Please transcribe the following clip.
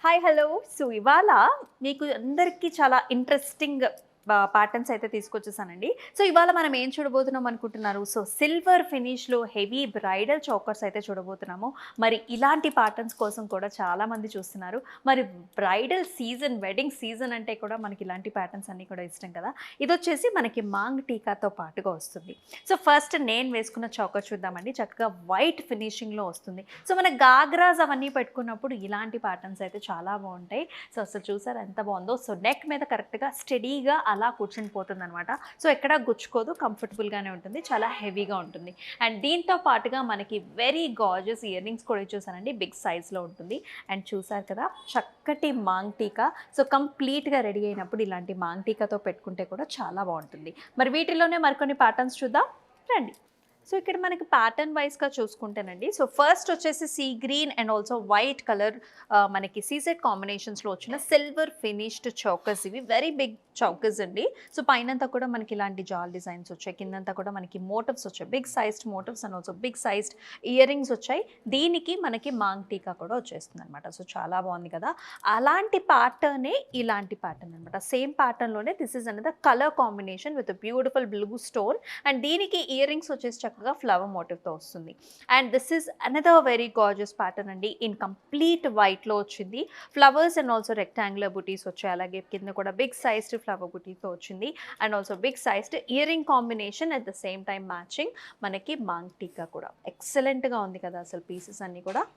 Hi hello. So ఇవాళ మీకు అందరికీ చాలా ఇంట్రెస్టింగ్ ప్యాటర్న్స్ అయితే తీసుకొచ్చేసానండి. సో ఇవాళ మనం ఏం చూడబోతున్నాం అనుకుంటున్నారు? సో సిల్వర్ ఫినిష్‌లో హెవీ బ్రైడల్ చోకర్స్ అయితే చూడబోతున్నాము. మరి ఇలాంటి ప్యాటర్న్స్ కోసం కూడా చాలామంది చూస్తున్నారు. మరి బ్రైడల్ సీజన్, వెడ్డింగ్ సీజన్ అంటే కూడా మనకి ఇలాంటి ప్యాటర్న్స్ అన్నీ కూడా ఇష్టం కదా! ఇదొచ్చేసి మనకి మాంగ్ టీకాతో పాటుగా వస్తుంది. సో ఫస్ట్ నేను వేసుకున్న చోకర్ చూద్దామండి. చక్కగా వైట్ ఫినిషింగ్‌లో వస్తుంది. సో మన గాగ్రాస్ అవన్నీ పెట్టుకున్నప్పుడు ఇలాంటి ప్యాటర్న్స్ అయితే చాలా బాగుంటాయి. సో అసలు చూసారా ఎంత బాగుందో. సో నెక్ మీద కరెక్ట్‌గా స్టడీగా అలా కూర్చుని పోతుందనమాట. సో ఎక్కడ గుచ్చుకోదు, కంఫర్టబుల్‌గానే ఉంటుంది. చాలా హెవీగా ఉంటుంది. అండ్ దీంతో పాటుగా మనకి వెరీ గార్జియస్ ఇయర్ రింగ్స్ కూడా ఇచ్చేసానండి. బిగ్ సైజ్‌లో ఉంటుంది. అండ్ చూసారు కదా చక్కటి మాంగ్ టీకా. సో కంప్లీట్‌గా రెడీ అయినప్పుడు ఇలాంటి మాంగ్ టీకాతో పెట్టుకుంటే కూడా చాలా బాగుంటుంది. మరి వీటిలోనే మరికొన్ని ప్యాటర్న్స్ చూద్దాం రండి. సో ఇక్కడ మనకి ప్యాటర్న్ వైస్‌గా చూసుకుంటేనండి, సో ఫస్ట్ వచ్చేసి sea green and also white colour మనకి సీసెట్ కాంబినేషన్స్‌లో వచ్చిన సిల్వర్ ఫినిష్డ్ చోకర్స్ ఇవి. వెరీ బిగ్ చౌకర్స్ అండి. సో పైనంతా కూడా మనకి ఇలాంటి జాల్ డిజైన్స్ వచ్చాయి. కిందంతా కూడా మనకి మోటివ్స్ వచ్చాయి. Big sized motives and also big sized earrings వచ్చాయి. దీనికి మనకి మాంగ్ టీకా కూడా వచ్చేస్తుందనమాట. సో చాలా బాగుంది కదా! అలాంటి ప్యాటర్నే ఇలాంటి ప్యాటర్న్ అనమాట. సేమ్ ప్యాటర్న్‌లోనే this is another colour combination with beautiful blue stone. And దీనికి ఇయర్ రింగ్స్ వచ్చేసి చక్కగా ఫ్లవర్ మోటివ్తో వస్తుంది. And this is another very gorgeous pattern అండి. ఇన్ కంప్లీట్ వైట్లో వచ్చింది. ఫ్లవర్స్ అండ్ ఆల్సో రెక్టాంగులర్ బుటీస్ వచ్చాయి. అలాగే కింద కూడా బిగ్ సైజ్డ్ ఫ్లవర్ బుటీతో వచ్చింది. And also big sized earring combination at the same time matching మనకి మాంగ్ టీకా కూడా ఎక్సలెంట్గా ఉంది కదా అసలు పీసెస్ అన్నీ కూడా.